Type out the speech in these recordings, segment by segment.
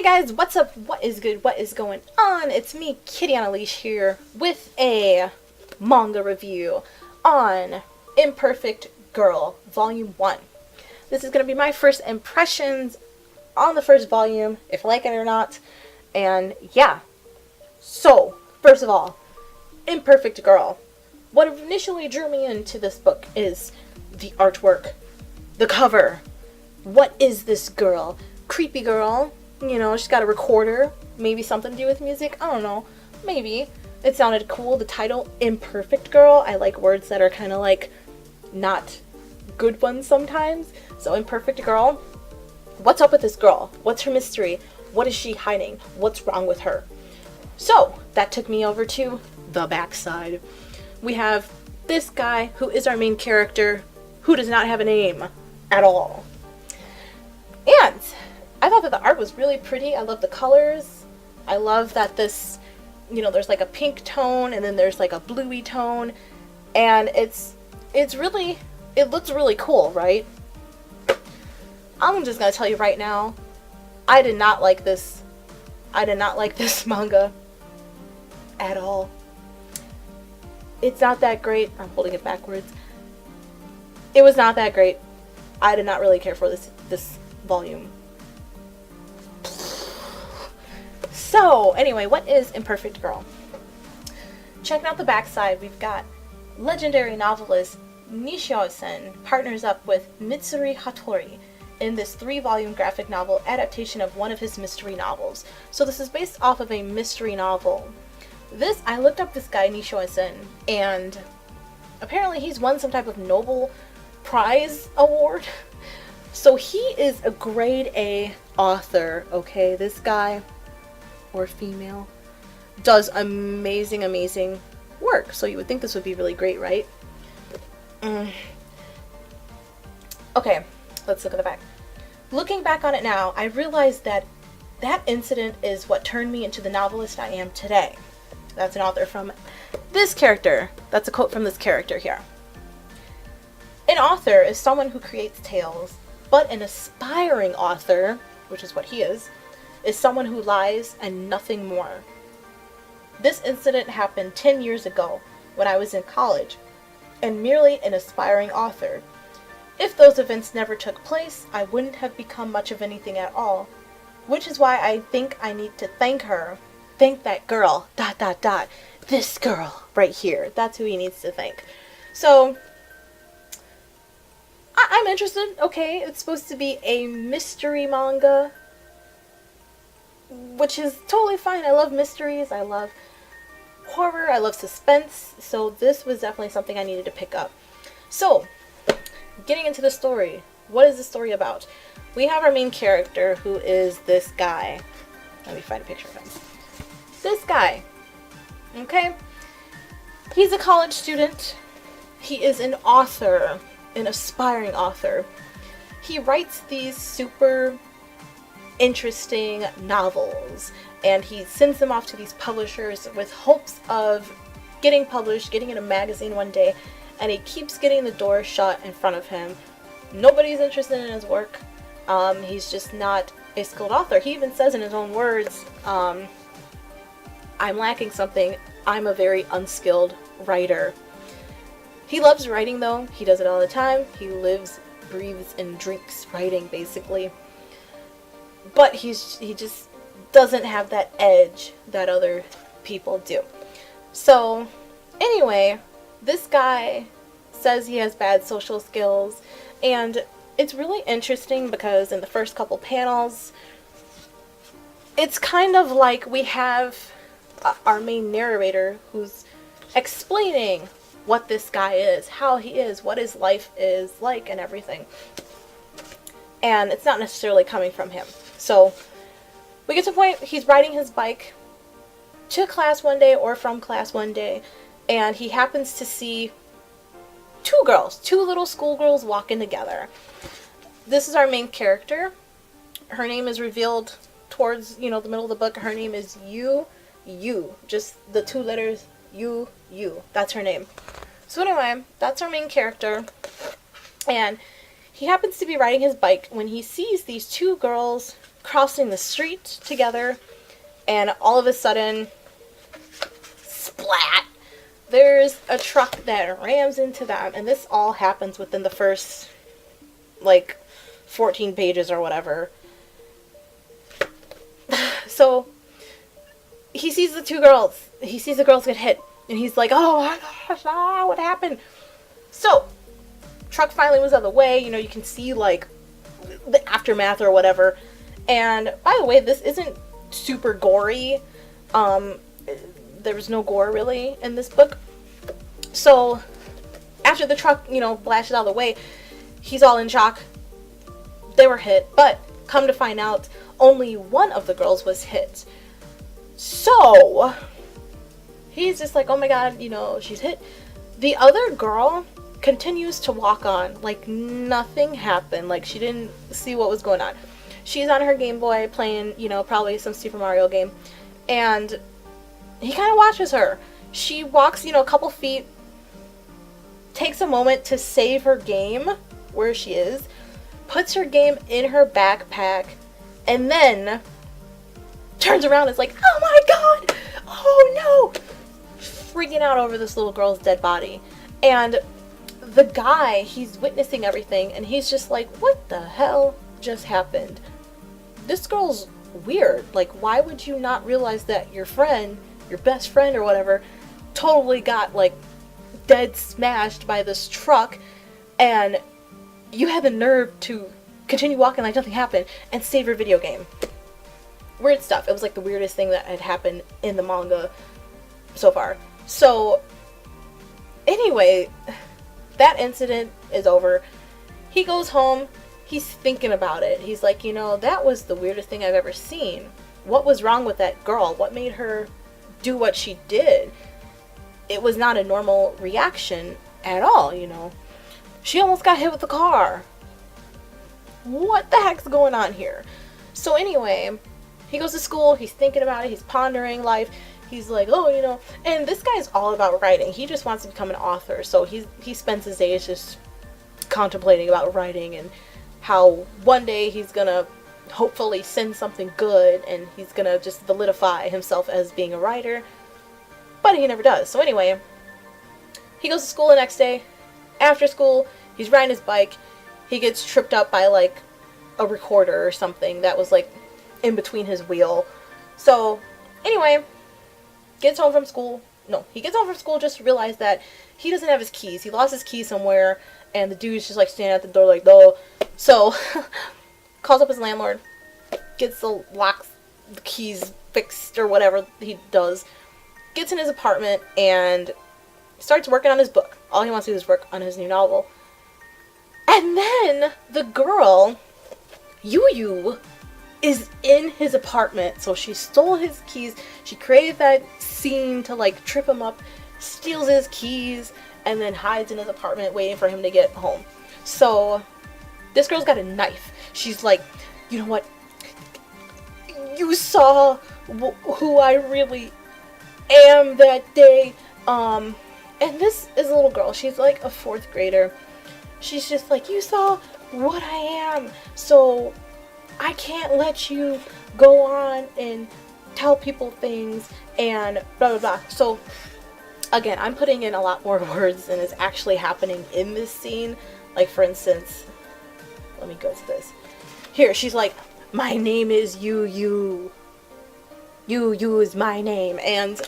Guys, what's up? What is good? What is going on? It's me, Kitty on a Leash, here with a manga review on Imperfect Girl, Volume 1. This is going to be my first impressions on the first volume, if I like it or not. And yeah. So, first of all, Imperfect Girl. What initially drew me into this book is the artwork, the cover. What is this girl? Creepy girl. You know, she's got a recorder. Maybe something to do with music. I don't know. Maybe. It sounded cool. The title, Imperfect Girl. I like words that are kind of like not good ones sometimes. So, Imperfect Girl. What's up with this girl? What's her mystery? What is she hiding? What's wrong with her? So, that took me over to the backside. We have this guy who is our main character who does not have a name at all. And I thought that the art was really pretty. I love the colors. I love that this, there's like a pink tone and then there's like a bluey tone. And it looks really cool, right? I'm just gonna tell you right now, I did not like this manga at all. It's not that great. I'm holding it backwards. It was not that great. I did not really care for this volume. So, anyway, what is Imperfect Girl? Checking out the backside, we've got legendary novelist Nisioisin partners up with Mitsuru Hattori in this 3-volume graphic novel adaptation of one of his mystery novels. So this is based off of a mystery novel. I looked up this guy, Nisioisin, and apparently he's won some type of Nobel Prize award. So he is a grade A author, okay? This guy, or female, does amazing work. So you would think this would be really great, right? Okay, let's look at the back. Looking back on it now, I realized that incident is what turned me into the novelist I am today. That's an author from this character. That's a quote from this character here. An author is someone who creates tales, but an aspiring author, which is what he is someone who lies and nothing more. This incident happened 10 years ago when I was in college and merely an aspiring author. If those events never took place, I wouldn't have become much of anything at all, which is why I think I need to thank her. Thank that girl, ... This girl right here. That's who he needs to thank. So, I'm interested. Okay, it's supposed to be a mystery manga, which is totally fine. I love mysteries. I love horror. I love suspense. So this was definitely something I needed to pick up. So, getting into the story. What is the story about? We have our main character, who is this guy. Let me find a picture of him. This guy, okay? He's a college student. He is an author, an aspiring author. He writes these super interesting novels, and he sends them off to these publishers with hopes of getting published, getting in a magazine one day, and he keeps getting the door shut in front of him. Nobody's interested in his work. He's just not a skilled author. He even says in his own words, I'm lacking something. I'm a very unskilled writer. He loves writing though. He does it all the time. He lives, breathes, and drinks writing basically. But he just doesn't have that edge that other people do. So anyway, this guy says he has bad social skills, and it's really interesting because in the first couple panels, it's kind of like we have our main narrator who's explaining what this guy is, how he is, what his life is like, and everything. And it's not necessarily coming from him. So we get to the point, he's riding his bike to class one day or from class one day, and he happens to see two little schoolgirls walking together. This is our main character. Her name is revealed towards, the middle of the book. Her name is You, just the 2 letters, You. That's her name. So anyway, that's our main character. And he happens to be riding his bike when he sees these 2 girls crossing the street together, and all of a sudden, splat, there's a truck that rams into them, and this all happens within the first, 14 pages or whatever. So, he sees the two girls. He sees the girls get hit, and he's like, oh my gosh, what happened? So, truck finally was out of the way, you can see, the aftermath or whatever. And, by the way, this isn't super gory. There was no gore, really, in this book. So, after the truck, blasted out of the way, he's all in shock. They were hit, but come to find out, only one of the girls was hit. So, he's just like, oh my god, she's hit. The other girl continues to walk on like nothing happened, like she didn't see what was going on. She's on her Game Boy playing, probably some Super Mario game, and he kind of watches her. She walks, a couple feet, takes a moment to save her game where she is, puts her game in her backpack, and then turns around and is like, oh my god, oh no, freaking out over this little girl's dead body. And the guy, he's witnessing everything, and he's just like, what the hell just happened? This girl's weird. Like, why would you not realize that your friend, your best friend or whatever, totally got, dead smashed by this truck, and you had the nerve to continue walking like nothing happened and save your video game? Weird stuff. It was, the weirdest thing that had happened in the manga so far. So, anyway, that incident is over. He goes home. He's thinking about it. He's like, that was the weirdest thing I've ever seen. What was wrong with that girl? What made her do what she did? It was not a normal reaction at all, She almost got hit with the car. What the heck's going on here? So anyway, he goes to school. He's thinking about it. He's pondering life. He's like, oh, and this guy's all about writing. He just wants to become an author. So he spends his days just contemplating about writing and how one day he's gonna hopefully send something good and he's gonna just validify himself as being a writer. But he never does. So anyway, he goes to school the next day. After school, he's riding his bike. He gets tripped up by a recorder or something that was in between his wheel. So anyway, gets home from school. No, he gets home from school just to realize that he doesn't have his keys. He lost his keys somewhere, and the dude's just standing at the door like, no. So, calls up his landlord, gets the locks, the keys fixed, or whatever he does, gets in his apartment, and starts working on his book. All he wants to do is work on his new novel. And then, the girl, Yu, is in his apartment. So she stole his keys. She created that scene to trip him up, steals his keys, and then hides in his apartment waiting for him to get home. So this girl's got a knife. She's like, you know what? You saw who I really am that day. And this is a little girl. She's a 4th grader. She's just like, you saw what I am. So I can't let you go on and tell people things and blah blah blah. So again, I'm putting in a lot more words than is actually happening in this scene. For instance, let me go to this. Here, she's like, my name is Yu. Yu is my name. And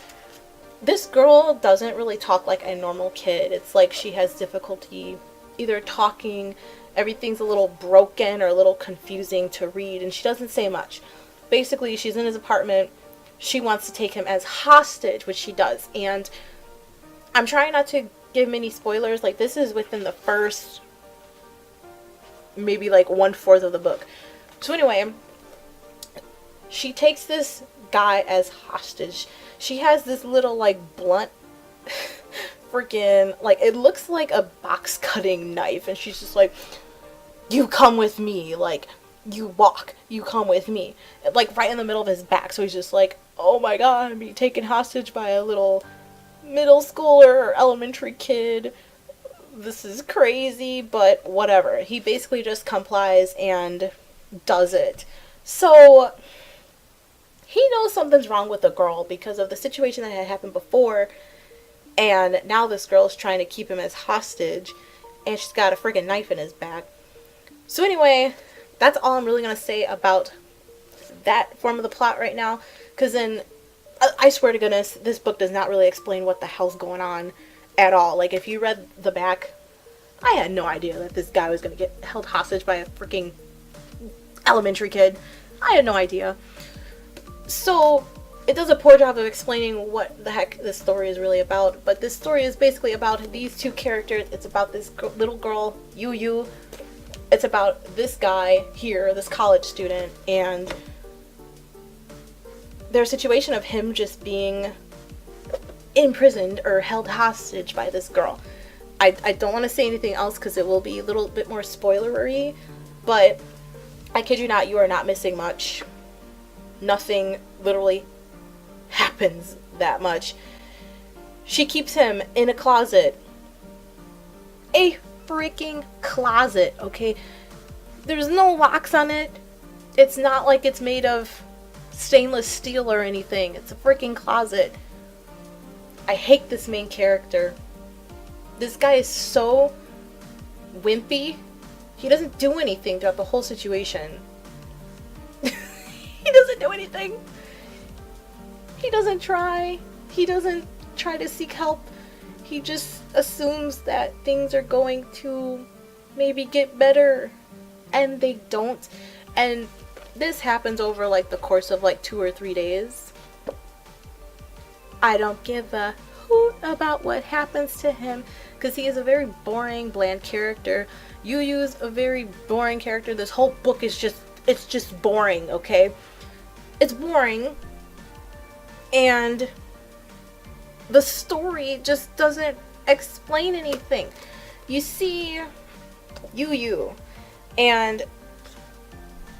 this girl doesn't really talk like a normal kid. It's like she has difficulty either talking, everything's a little broken or a little confusing to read, and she doesn't say much. Basically, she's in his apartment. She wants to take him as hostage, which she does. And I'm trying not to give many spoilers. This is within the first, maybe 1/4 of the book. So anyway, she takes this guy as hostage. She has this little, blunt, freaking, it looks like a box cutting knife. And she's just like, you come with me. You walk. You come with me. Right in the middle of his back. So he's just like, oh my god, I'm being taken hostage by a little middle schooler or elementary kid. This is crazy, but whatever. He basically just complies and does it. So he knows something's wrong with the girl because of the situation that had happened before, and now this girl is trying to keep him as hostage, and she's got a friggin' knife in his back. So anyway, that's all I'm really going to say about that form of the plot right now, because then, I swear to goodness, this book does not really explain what the hell's going on at all. Like, if you read the back, I had no idea that this guy was going to get held hostage by a freaking elementary kid. I had no idea. So, it does a poor job of explaining what the heck this story is really about, but this story is basically about these two characters. It's about this little girl, Yu. It's about this guy here, this college student, and their situation of him just being imprisoned or held hostage by this girl. I don't want to say anything else because it will be a little bit more spoilery, but I kid you not, you are not missing much. Nothing literally happens that much. She keeps him in a closet. A freaking closet, okay? There's no locks on it. It's not like it's made of stainless steel or anything. It's a freaking closet. I hate this main character. This guy is so wimpy. He doesn't do anything throughout the whole situation. He doesn't do anything. He doesn't try. He doesn't try to seek help. He just assumes that things are going to maybe get better, and they don't. And this happens over like the course of like 2 or 3 days. I don't give a hoot about what happens to him because he is a very boring, bland character. Yu's a very boring character. This whole book is just boring, okay? It's boring, and the story just doesn't explain anything. You see Yu, and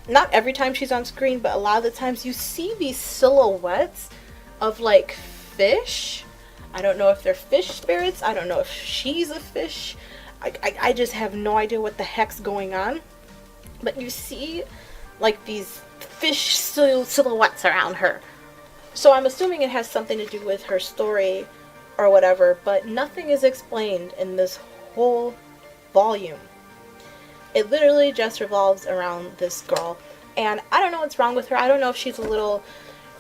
not every time she's on screen, but a lot of the times you see these silhouettes of like fish. I don't know if they're fish spirits. I don't know if she's a fish. I just have no idea what the heck's going on. But you see like these fish silhouettes around her. So I'm assuming it has something to do with her story or whatever, but nothing is explained in this whole volume. It literally just revolves around this girl, and I don't know what's wrong with her. I don't know if she's a little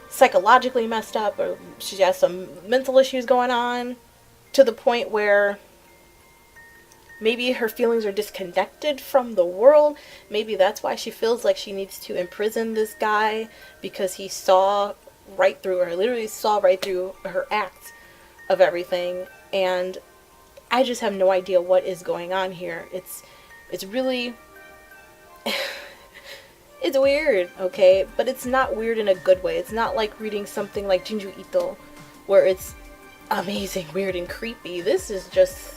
psychologically messed up or she has some mental issues going on to the point where maybe her feelings are disconnected from the world. Maybe that's why she feels like she needs to imprison this guy, because he saw right through her, literally saw right through her act of everything. And I just have no idea what is going on here. It's really it's weird, okay? But it's not weird in a good way. It's not like reading something like Jinju Ito, where it's amazing, weird, and creepy. This is just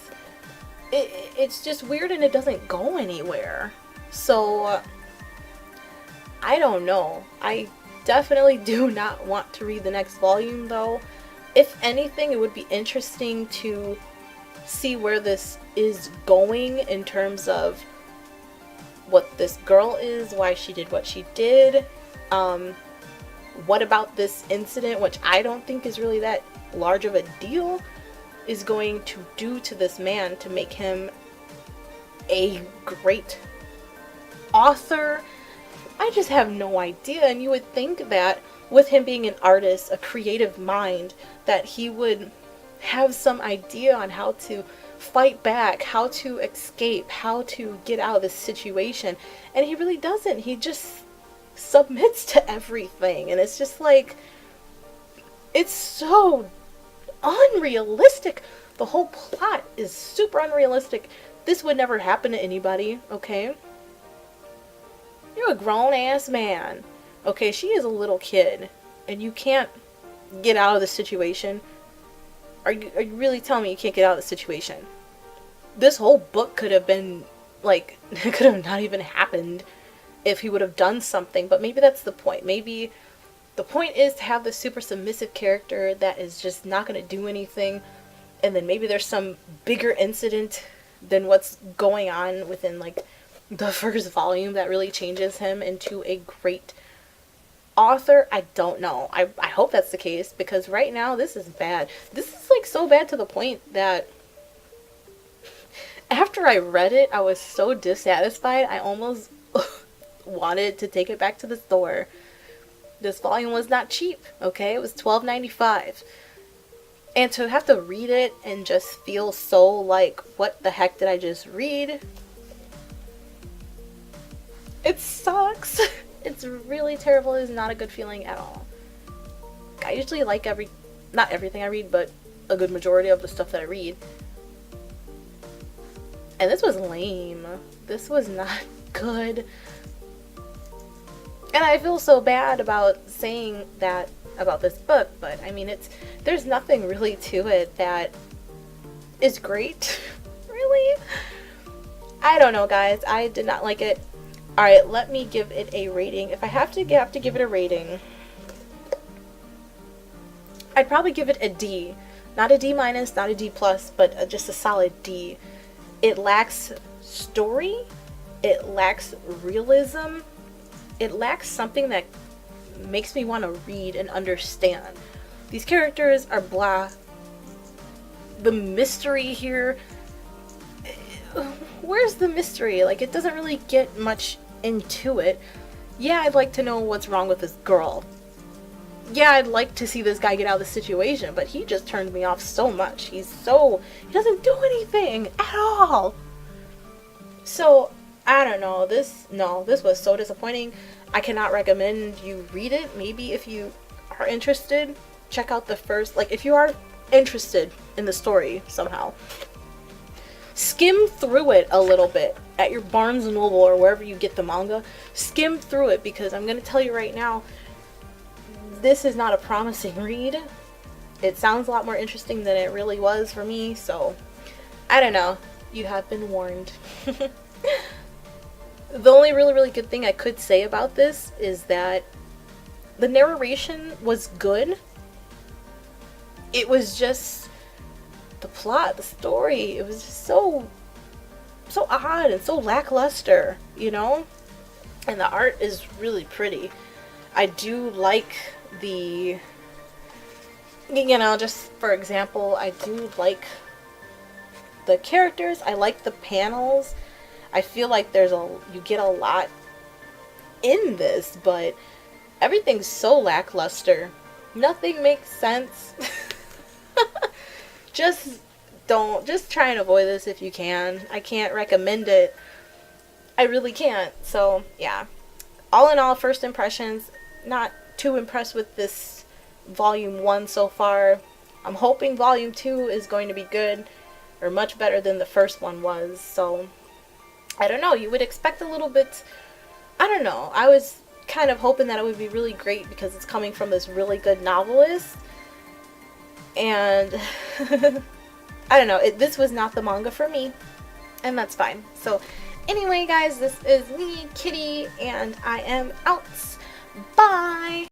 it's just weird and it doesn't go anywhere. So I don't know. I definitely do not want to read the next volume though. If anything, it would be interesting to see where this is going in terms of what this girl is, why she did what she did, what about this incident, which I don't think is really that large of a deal, is going to do to this man to make him a great author. I just have no idea. And you would think that with him being an artist, a creative mind, that he would have some idea on how to fight back, how to escape, how to get out of this situation. And he really doesn't. He just submits to everything. And it's just like, it's so unrealistic. The whole plot is super unrealistic. This would never happen to anybody, okay? You're a grown-ass man. Okay, she is a little kid. And you can't get out of the situation. Are you really telling me you can't get out of the situation? This whole book could have been, like, it could have not even happened if he would have done something. But maybe that's the point. Maybe the point is to have this super submissive character that is just not going to do anything. And then maybe there's some bigger incident than what's going on within, like, the first volume that really changes him into a great author, I don't know. I hope that's the case, because right now this is bad. This is like so bad to the point that after I read it, I was so dissatisfied, I almost wanted to take it back to the store. This volume was not cheap, okay? It was $12.95. And to have to read it and just feel so like, what the heck did I just read? It sucks. It's really terrible. It is not a good feeling at all. I usually like not everything I read, but a good majority of the stuff that I read. And this was lame. This was not good. And I feel so bad about saying that about this book, but I mean, there's nothing really to it that is great. Really? I don't know, guys. I did not like it. Alright, let me give it a rating. If I have to give it a rating, I'd probably give it a D. Not a D minus, not a D plus, but just a solid D. It lacks story. It lacks realism. It lacks something that makes me want to read and understand. These characters are blah. The mystery here, where's the mystery? Like, it doesn't really get much into it. Yeah, I'd like to know what's wrong with this girl. Yeah, I'd like to see this guy get out of the situation, but he just turned me off so much. He doesn't do anything at all. So, I don't know. This was so disappointing. I cannot recommend you read it. Maybe if you are interested, check out the first, like, if you are interested in the story somehow, skim through it a little bit at your Barnes & Noble or wherever you get the manga. Skim through it, because I'm going to tell you right now, this is not a promising read. It sounds a lot more interesting than it really was for me, so I don't know. You have been warned. The only really good thing I could say about this is that the narration was good. It was just the plot, the story, it was just so odd and so lackluster, you know? And the art is really pretty. I do like the, you know, just for example, I do like the characters. I like the panels. I feel like you get a lot in this, but everything's so lackluster. Nothing makes sense. Just try and avoid this if you can. I can't recommend it. I really can't. So, yeah. All in all, first impressions, not too impressed with this volume 1 so far. I'm hoping volume 2 is going to be good, or much better than the first one was. So, I don't know, you would expect a little bit, I don't know, I was kind of hoping that it would be really great because it's coming from this really good novelist, and I don't know, this was not the manga for me, and that's fine. So anyway, guys, this is me, Kitty, and I am out. Bye!